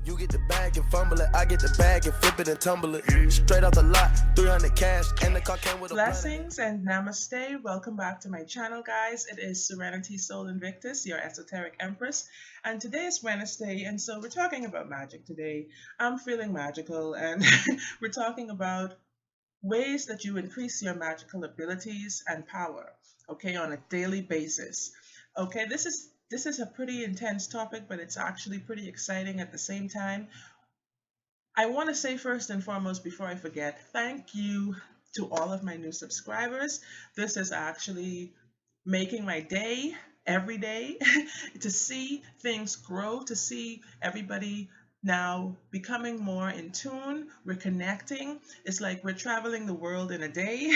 You get the bag and fumble it, I get the bag and flip it and tumble it. Straight off the lot, 300 cash, and the car came with a Blessings and namaste. Welcome back to my channel, guys. It is Serenity Soul Invictus, your esoteric empress, and today is Wednesday, and so we're talking about magic today. I'm feeling magical, and we're talking about ways that you increase your magical abilities and power, okay, on a daily basis. Okay, this is a pretty intense topic, but it's actually pretty exciting at the same time. I want to say first and foremost, before I forget, thank you to all of my new subscribers. This is actually making my day every day to see things grow, to see everybody now becoming more in tune. We're connecting. It's like we're traveling the world in a day.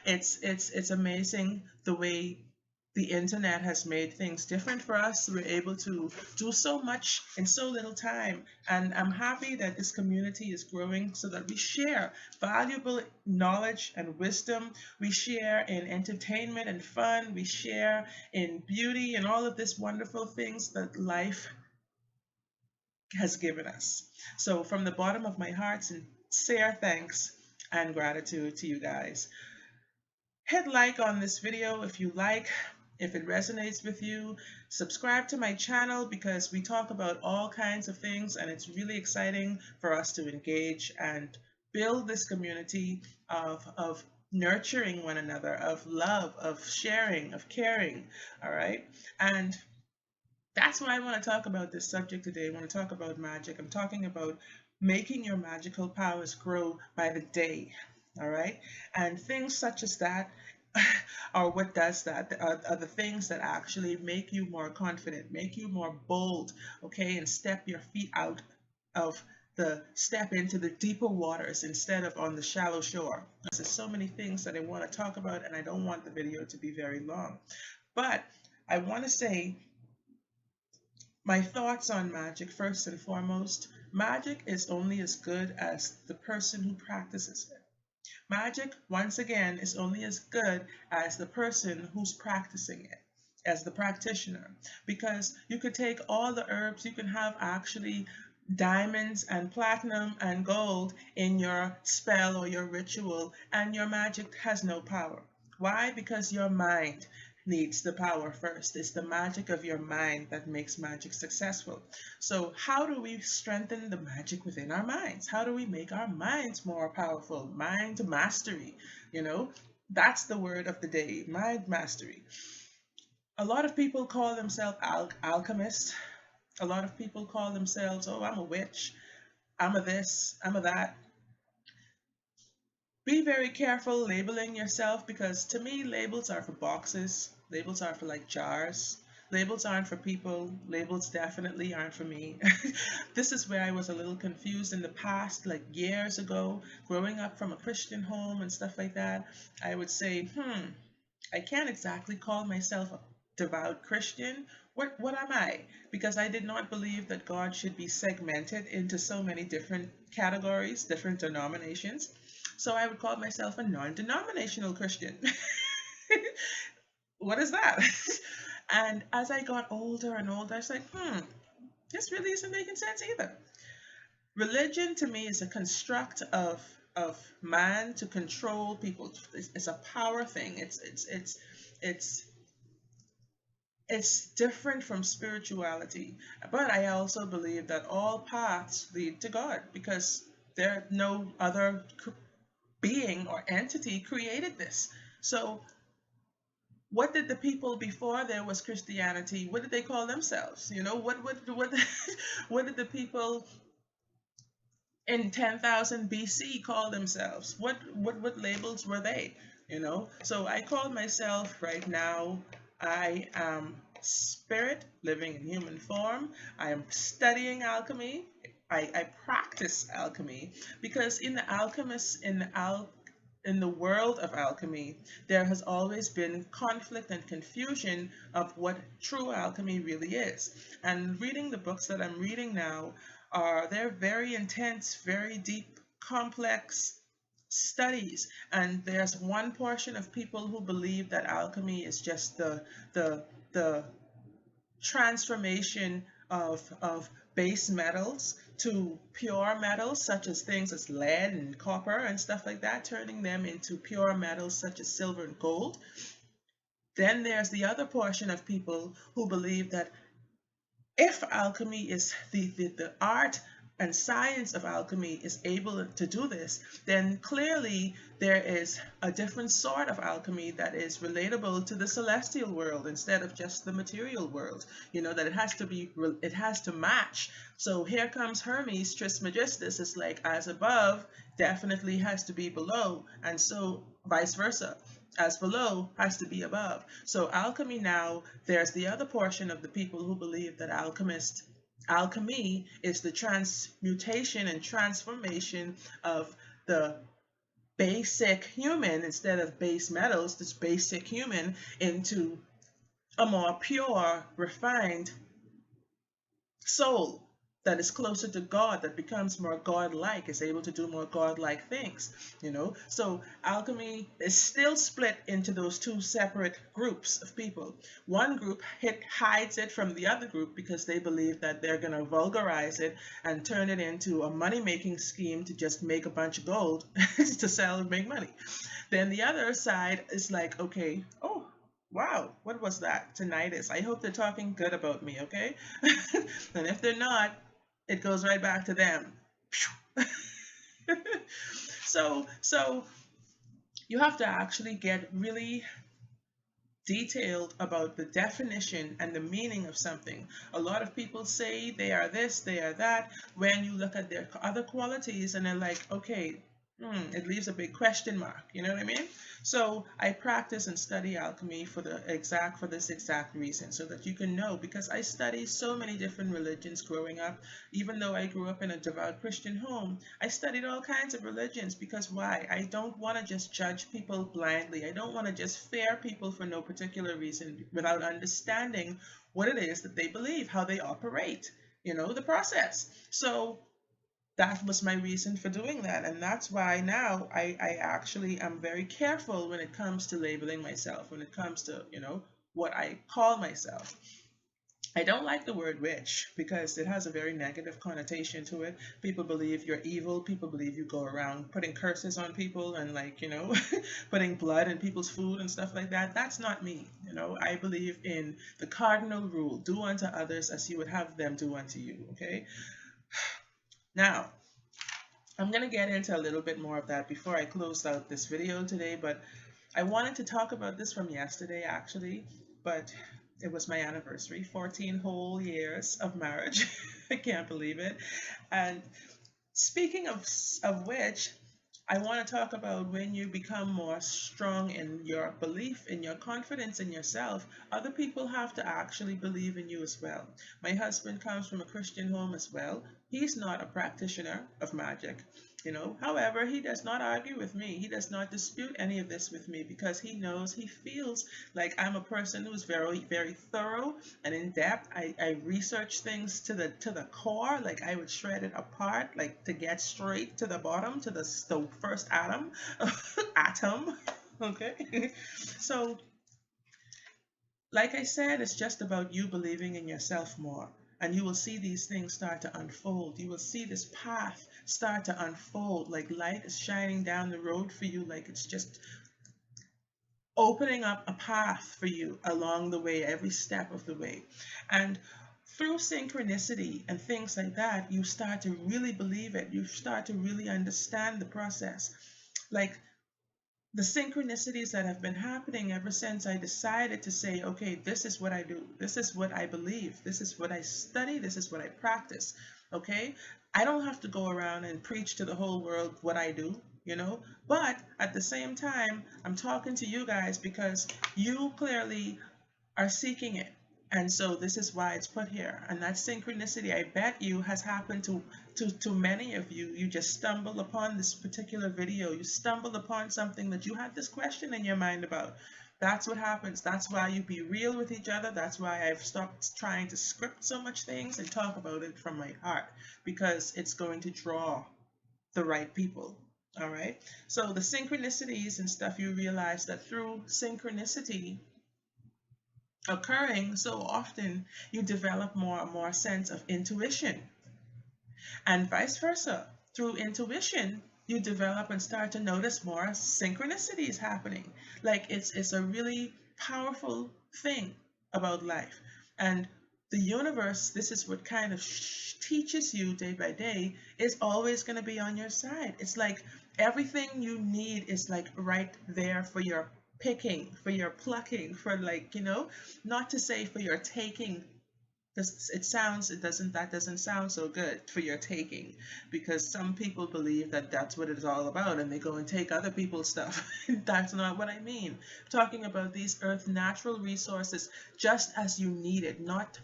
It's amazing the way the internet has made things different for us. We're able to do so much in so little time. And I'm happy that this community is growing so that we share valuable knowledge and wisdom. We share in entertainment and fun. We share in beauty and all of these wonderful things that life has given us. So from the bottom of my heart, sincere thanks and gratitude to you guys. Hit like on this video if you like. If it resonates with you, subscribe to my channel because we talk about all kinds of things, and it's really exciting for us to engage and build this community of nurturing one another, of love, of sharing, of caring. All right. And that's why I want to talk about this subject today. I want to talk about magic. I'm talking about making your magical powers grow by the day. All right. And things such as that, or what does that, are the things that actually make you more confident, make you more bold, okay, and step your feet out of step into the deeper waters instead of on the shallow shore. There's so many things that I want to talk about, and I don't want the video to be very long. But I want to say my thoughts on magic. First and foremost, magic is only as good as the person who practices it. Magic, once again, is only as good as the person who's practicing it, as the practitioner. Because you could take all the herbs, you can have actually diamonds and platinum and gold in your spell or your ritual, and your magic has no power. Why? Because your mind needs the power first. It's the magic of your mind that makes magic successful. So how do we strengthen the magic within our minds? How do we make our minds more powerful? Mind mastery, that's the word of the day, mind mastery. A lot of people call themselves alchemists. A lot of people call themselves, oh, I'm a witch, I'm a this, I'm a that. Be very careful labeling yourself, because to me, labels are for boxes. Labels are for like jars. Labels aren't for people. Labels definitely aren't for me. This is where I was a little confused in the past, like years ago, growing up from a Christian home and stuff like that. I would say, I can't exactly call myself a devout Christian. What am I? Because I did not believe that God should be segmented into so many different categories, different denominations. So I would call myself a non-denominational Christian. What is that? And as I got older and older, I was like, this really isn't making sense either. Religion to me is a construct of man to control people. It's a power thing. It's different from spirituality. But I also believe that all paths lead to God, because there no other being or entity created this. So what did the people before there was Christianity, what did they call themselves? What did the people in 10,000 BC call themselves? What labels were they? So I call myself right now, I am spirit living in human form. I am studying alchemy. I practice alchemy, because in the alchemists, in the world of alchemy, there has always been conflict and confusion of what true alchemy really is. And reading the books that I'm reading now, they're very intense, very deep, complex studies. And there's one portion of people who believe that alchemy is just the transformation of base metals to pure metals, such as things as lead and copper and stuff like that, turning them into pure metals such as silver and gold. Then there's the other portion of people who believe that if alchemy is the art and science of alchemy is able to do this, then clearly there is a different sort of alchemy that is relatable to the celestial world instead of just the material world. You know, that it has to match. So here comes Hermes Trismegistus. It's like, as above definitely has to be below, and so vice versa. As below has to be above. So alchemy now, there's the other portion of the people who believe that alchemy is the transmutation and transformation of the basic human, instead of base metals, this basic human, into a more pure, refined soul that is closer to God, that becomes more God-like, is able to do more God-like things, you know. So alchemy is still split into those two separate groups of people. One group hides it from the other group because they believe that they're going to vulgarize it and turn it into a money-making scheme to just make a bunch of gold to sell and make money. Then the other side is like, okay, oh, wow, what was that? Tinnitus. I hope they're talking good about me, okay? And if they're not, it goes right back to them. So you have to actually get really detailed about the definition and the meaning of something. A lot of people say they are this, they are that. When you look at their other qualities and they're like, okay, it leaves a big question mark, you know what I mean? So I practice and study alchemy for this exact reason, so that you can know, because I study so many different religions growing up. Even though I grew up in a devout Christian home, I studied all kinds of religions, because why? I don't want to just judge people blindly. I don't want to just fear people for no particular reason without understanding what it is that they believe, how they operate, you know, the process. So that was my reason for doing that, and that's why now I actually am very careful when it comes to labeling myself, when it comes to, you know, what I call myself. I don't like the word witch because it has a very negative connotation to it. People believe you're evil. People believe you go around putting curses on people and, like, you know, putting blood in people's food and stuff like that. That's not me. You know, I believe in the cardinal rule: do unto others as you would have them do unto you. Okay. Now, I'm going to get into a little bit more of that before I close out this video today, but I wanted to talk about this from yesterday, actually, but it was my anniversary, 14 whole years of marriage. I can't believe it. And speaking of which, I want to talk about when you become more strong in your belief, in your confidence in yourself, other people have to actually believe in you as well. My husband comes from a Christian home as well. He's not a practitioner of magic, you know. However, he does not argue with me. He does not dispute any of this with me, because he knows, he feels like I'm a person who's very, very thorough and in depth. I research things to the core. Like, I would shred it apart, like, to get straight to the bottom, to the first atom. Okay. So, like I said, it's just about you believing in yourself more. And you will see these things start to unfold. You will see this path start to unfold, like light is shining down the road for you, like it's just opening up a path for you along the way, every step of the way. And through synchronicity and things like that, you start to really believe it. You start to really understand the process. Like, the synchronicities that have been happening ever since I decided to say, okay, this is what I do. This is what I believe. This is what I study. This is what I practice. Okay? I don't have to go around and preach to the whole world what I do, you know? But at the same time, I'm talking to you guys because you clearly are seeking it. And so this is why it's put here. And that synchronicity, I bet you, has happened to many of you. You just stumble upon this particular video. You stumbled upon something that you had this question in your mind about. That's what happens. That's why you be real with each other. That's why I've stopped trying to script so much things and talk about it from my heart, because it's going to draw the right people. All right. So the synchronicities and stuff, you realize that through synchronicity, occurring so often, you develop more and more sense of intuition, and vice versa. Through intuition, you develop and start to notice more synchronicities happening. Like it's a really powerful thing about life. And the universe, this is what kind of teaches you day by day, is always going to be on your side. It's like everything you need is like right there for your picking, for your plucking, for like, not to say for your taking, because that doesn't sound so good, for your taking, because some people believe that that's what it's all about and they go and take other people's stuff. That's not what I mean. I'm talking about these earth natural resources just as you need it, not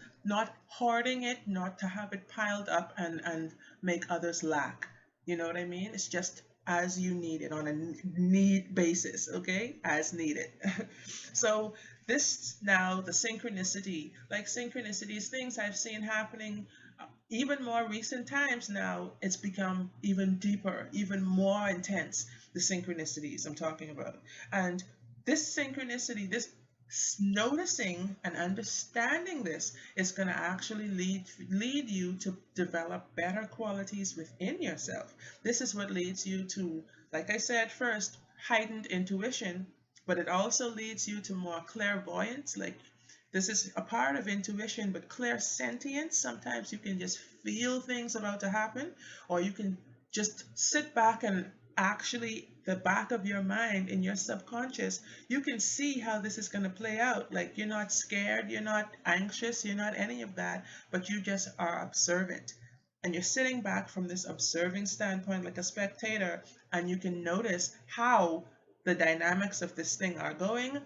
hoarding it, not to have it piled up and make others lack. You know what I mean? It's just as you need it, on a need basis, okay? As needed. So this now, the synchronicity, like synchronicities, things I've seen happening even more recent times now, it's become even deeper, even more intense, the synchronicities I'm talking about. And this synchronicity, this noticing and understanding this is going to actually lead you to develop better qualities within yourself. This is what leads you to, like I said first, heightened intuition, but it also leads you to more clairvoyance. Like, this is a part of intuition, but clairsentience. Sometimes you can just feel things about to happen, or you can just sit back and actually, the back of your mind, in your subconscious, you can see how this is going to play out. Like, you're not scared, you're not anxious, you're not any of that, but you just are observant. And you're sitting back from this observing standpoint like a spectator, and you can notice how the dynamics of this thing are going,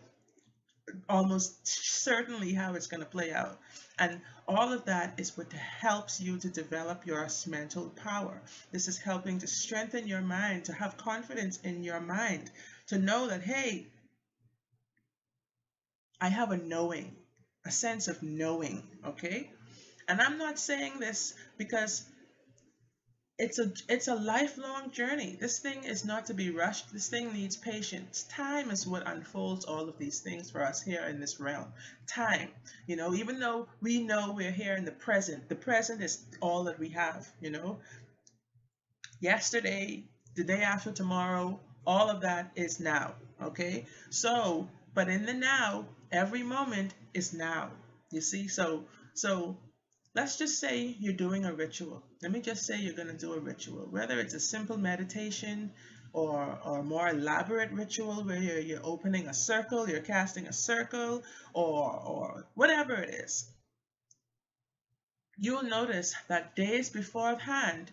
almost certainly how it's going to play out. And all of that is what helps you to develop your mental power. This is helping to strengthen your mind, to have confidence in your mind, to know that, hey, I have a knowing, a sense of knowing, okay? And I'm not saying this because it's a lifelong journey. This thing is not to be rushed. This thing needs patience. Time is what unfolds all of these things for us here in this realm. Time, even though we know we're here in the present is all that we have, Yesterday, the day after tomorrow, all of that is now, okay? So, but in the now, every moment is now. You see? So let's just say you're doing a ritual. Let me just say you're going to do a ritual, whether it's a simple meditation or a more elaborate ritual where you're opening a circle, you're casting a circle, or whatever it is. You'll notice that days beforehand,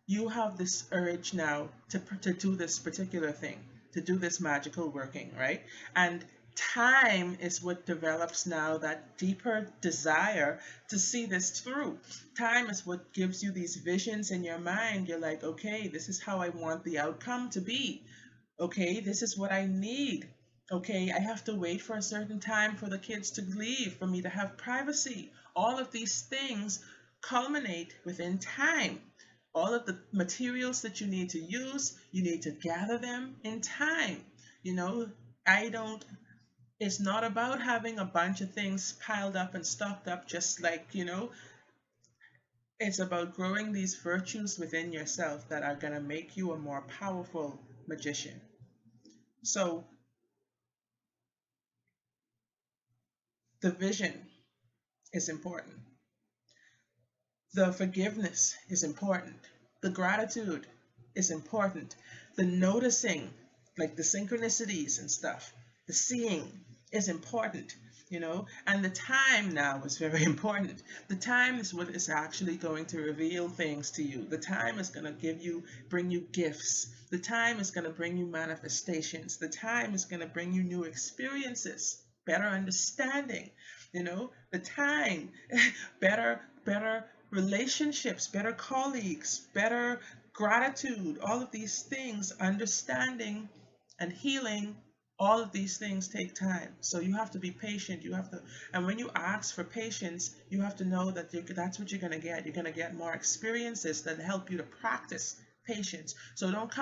you have this urge now to do this particular thing, to do this magical working, right? And time is what develops now that deeper desire to see this through. Time is what gives you these visions in your mind. You're like, okay, this is how I want the outcome to be. Okay, this is what I need. Okay, I have to wait for a certain time for the kids to leave, for me to have privacy. All of these things culminate within time. All of the materials that you need to use, you need to gather them in time. It's not about having a bunch of things piled up and stocked up, just like, it's about growing these virtues within yourself that are going to make you a more powerful magician. So the vision is important. The forgiveness is important. The gratitude is important. The noticing, like the synchronicities and stuff, the seeing is important, and the time now is very important. The time is what is actually going to reveal things to you. The time is going to bring you gifts. The time is going to bring you manifestations. The time is going to bring you new experiences, better understanding, the time, better relationships, better colleagues, better gratitude, all of these things, understanding and healing. All of these things take time. So you have to be patient. And when you ask for patience, you have to know that that's what you're going to get. You're going to get more experiences that help you to practice patience. So don't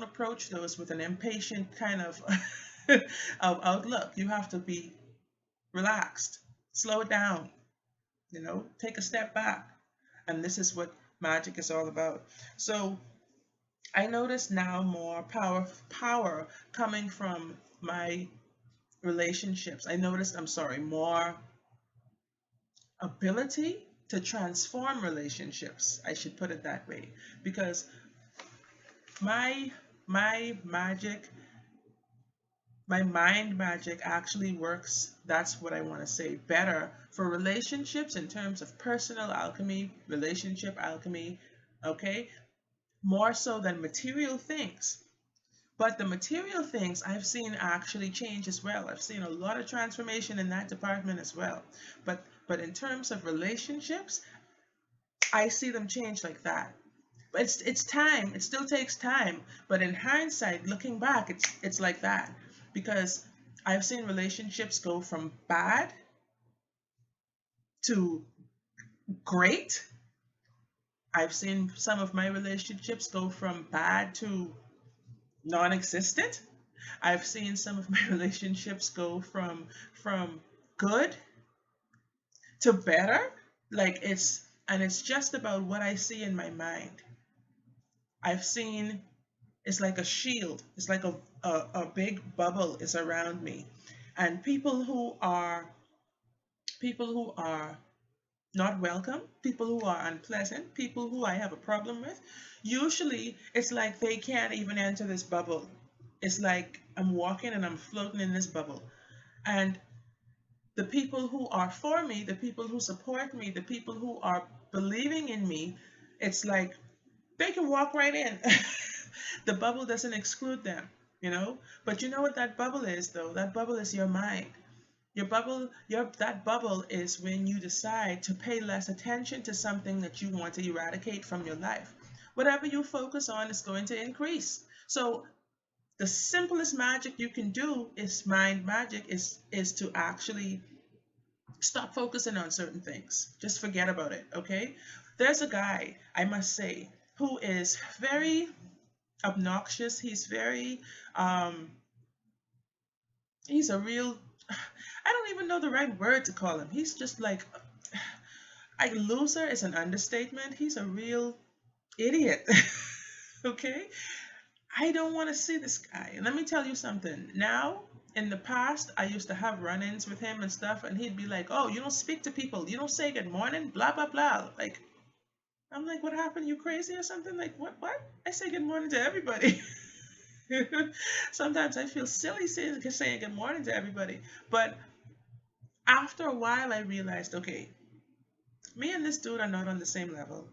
approach those with an impatient kind of, of outlook. You have to be relaxed, slow it down, take a step back. And this is what magic is all about. So I notice now more power coming from my relationships. More ability to transform relationships. I should put it that way, because my magic, my mind magic actually works. That's what I want to say, better for relationships in terms of personal alchemy, relationship alchemy, okay? More so than material things. But the material things I've seen actually change as well. I've seen a lot of transformation in that department as well. But in terms of relationships, I see them change like that. But it's time. It still takes time. But in hindsight, looking back, it's like that. Because I've seen relationships go from bad to great. I've seen some of my relationships go from bad to non-existent. I've seen some of my relationships go from good to better. It's just about what I see in my mind. I've seen it's like a shield. It's like a big bubble is around me. And people who are not welcome, people who are unpleasant, people who I have a problem with, usually it's like they can't even enter this bubble. It's like I'm walking and I'm floating in this bubble. And the people who are for me, the people who support me, the people who are believing in me, it's like they can walk right in. The bubble doesn't exclude them, But you know what that bubble is, though? That bubble is your mind. That bubble is when you decide to pay less attention to something that you want to eradicate from your life. Whatever you focus on is going to increase. So the simplest magic you can do is mind magic, is to actually stop focusing on certain things. Just forget about it, okay? There's a guy, I must say, who is very obnoxious. He's very, he's a real, I don't even know the right word to call him. He's just like, a loser is an understatement. He's a real idiot, okay? I don't want to see this guy. And let me tell you something. Now, in the past, I used to have run-ins with him and stuff, and he'd be like, oh, you don't speak to people. You don't say good morning, blah, blah, blah. I'm like, what happened? You crazy or something? Like, what? I say good morning to everybody. Sometimes I feel silly saying good morning to everybody. But after a while, I realized, okay, me and this dude are not on the same level.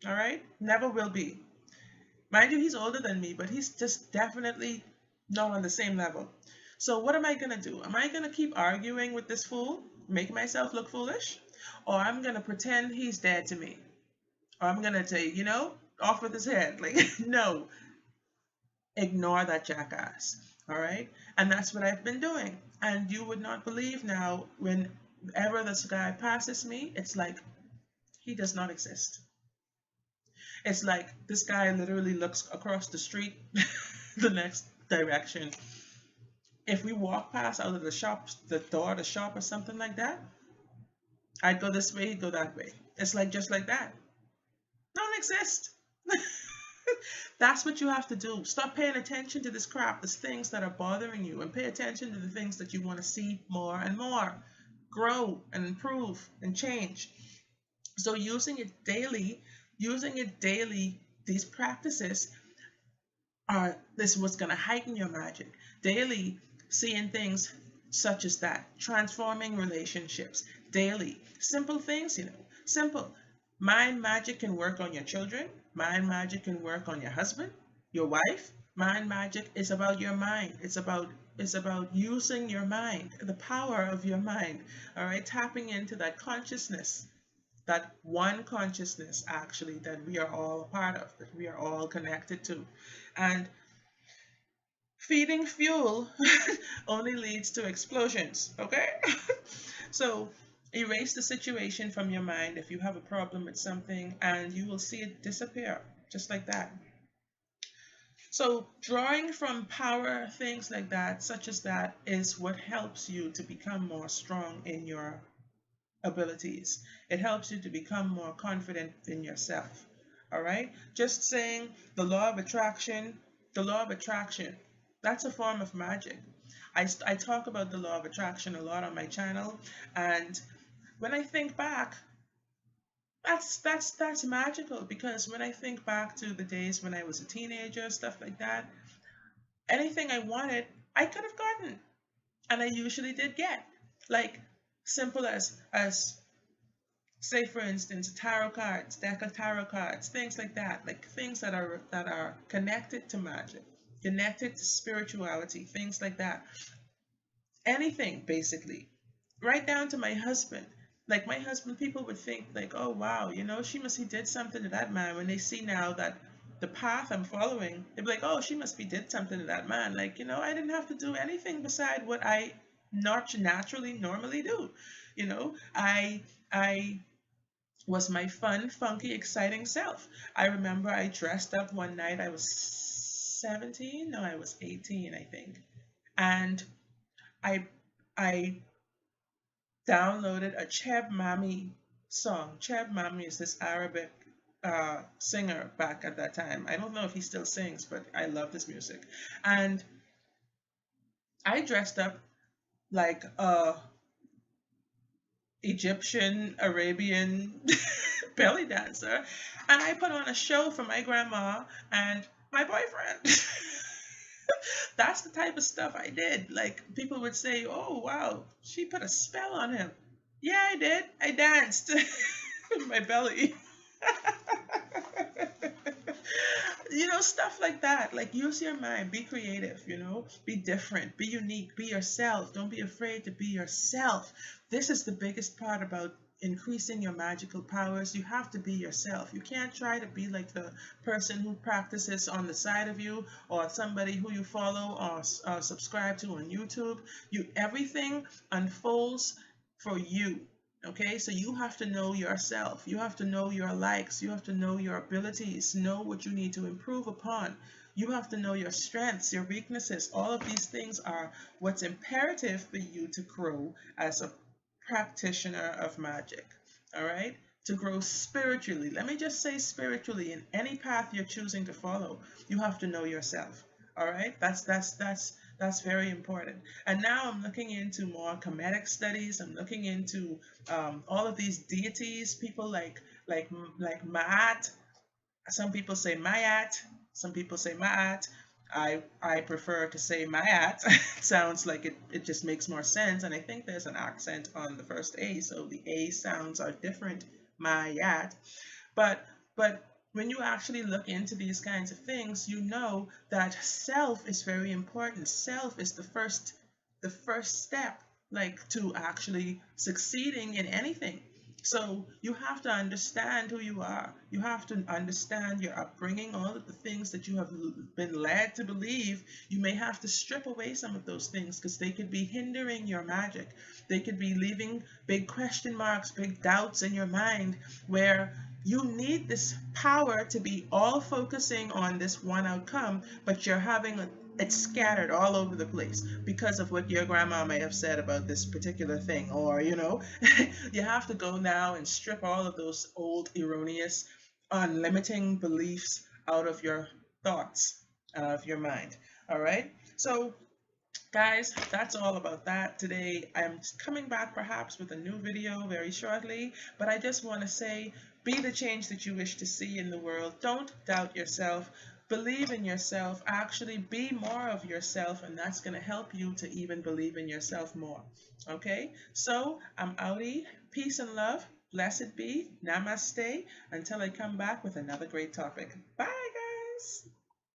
All right? Never will be. Mind you, he's older than me, but he's just definitely not on the same level. So what am I going to do? Am I going to keep arguing with this fool, make myself look foolish? Or I'm going to pretend he's dead to me? Or I'm going to say, off with his head. Like, no. Ignore that jackass. All right? And that's what I've been doing. And you would not believe now, whenever this guy passes me, it's like he does not exist. It's like this guy literally looks across the street, the next direction. If we walk past out of the shop, the door of the shop or something like that, I'd go this way, he'd go that way. It's like just like that. Don't exist. That's what you have to do. Stop paying attention to this crap, these things that are bothering you, and pay attention to the things that you want to see more and more. Grow and improve and change. So using it daily, these practices this is what's going to heighten your magic. Daily, seeing things such as that, transforming relationships, daily, simple things, simple. Mind magic can work on your children. Mind magic can work on your husband, your wife. Mind magic is about your mind. It's about using your mind, the power of your mind. All right, tapping into that consciousness, that one consciousness actually that we are all a part of, that we are all connected to. And feeding fuel only leads to explosions, okay? So erase the situation from your mind if you have a problem with something, and you will see it disappear just like that. So drawing from power, things like that, such as that, is what helps you to become more strong in your abilities. It helps you to become more confident in yourself. All right? Just saying the law of attraction, that's a form of magic. I talk about the law of attraction a lot on my channel, and when I think back, that's magical, because when I think back to the days when I was a teenager, stuff like that, anything I wanted, I could have gotten, and I usually did get. Like simple as say for instance tarot cards, deck of tarot cards, things like that, like things that are connected to magic, connected to spirituality, things like that. Anything basically, right down to my husband. Like my husband, people would think like, oh wow, she must he did something to that man. When they see now that the path I'm following, they'd be like, oh, she must be did something to that man. Like, I didn't have to do anything beside what I not naturally normally do. I was my fun, funky, exciting self. I remember I dressed up one night. I was 17, no, I was 18, I think. And I I downloaded a Cheb Mami song. Cheb Mami is this Arabic singer back at that time. I don't know if he still sings, but I love his music. And I dressed up like a Egyptian, Arabian belly dancer, and I put on a show for my grandma and my boyfriend. That's the type of stuff I did. Like people would say, "Oh wow, she put a spell on him." Yeah, I did. I danced with my belly. Stuff like that. Like use your mind, be creative, be different, be unique, be yourself. Don't be afraid to be yourself. This is the biggest part about increasing your magical powers. You have to be yourself. You can't try to be like the person who practices on the side of you, or somebody who you follow or subscribe to on YouTube. Everything unfolds for you. Okay, so you have to know yourself. You have to know your likes. You have to know your abilities. Know what you need to improve upon. You have to know your strengths, your weaknesses. All of these things are what's imperative for you to grow as a practitioner of magic. All right, to grow spiritually. Let me just say spiritually, in any path you're choosing to follow, you have to know yourself. All right, that's very important. And now I'm looking into more Kemetic studies. I'm looking into all of these deities, people like Ma'at. Some people say Mayat. Some people say Ma'at. I prefer to say Mayat. It sounds like it just makes more sense. And I think there's an accent on the first A, so the A sounds are different. Mayat. But when you actually look into these kinds of things, you know that self is very important. Self is the first step, like, to actually succeeding in anything. So you have to understand who you are. You have to understand your upbringing, all of the things that you have been led to believe. You may have to strip away some of those things because they could be hindering your magic. They could be leaving big question marks, big doubts in your mind, where you need this power to be all focusing on this one outcome, but you're having it's scattered all over the place because of what your grandma may have said about this particular thing, or you have to go now and strip all of those old erroneous limiting beliefs out of your thoughts, out of your mind. All right, so guys, that's all about that today. I'm coming back perhaps with a new video very shortly, but I just want to say, be the change that you wish to see in the world. Don't doubt yourself. Believe in yourself. Actually be more of yourself, and that's going to help you to even believe in yourself more. Okay, so I'm outie. Peace and love. Blessed be. Namaste. Until I come back with another great topic. Bye, guys.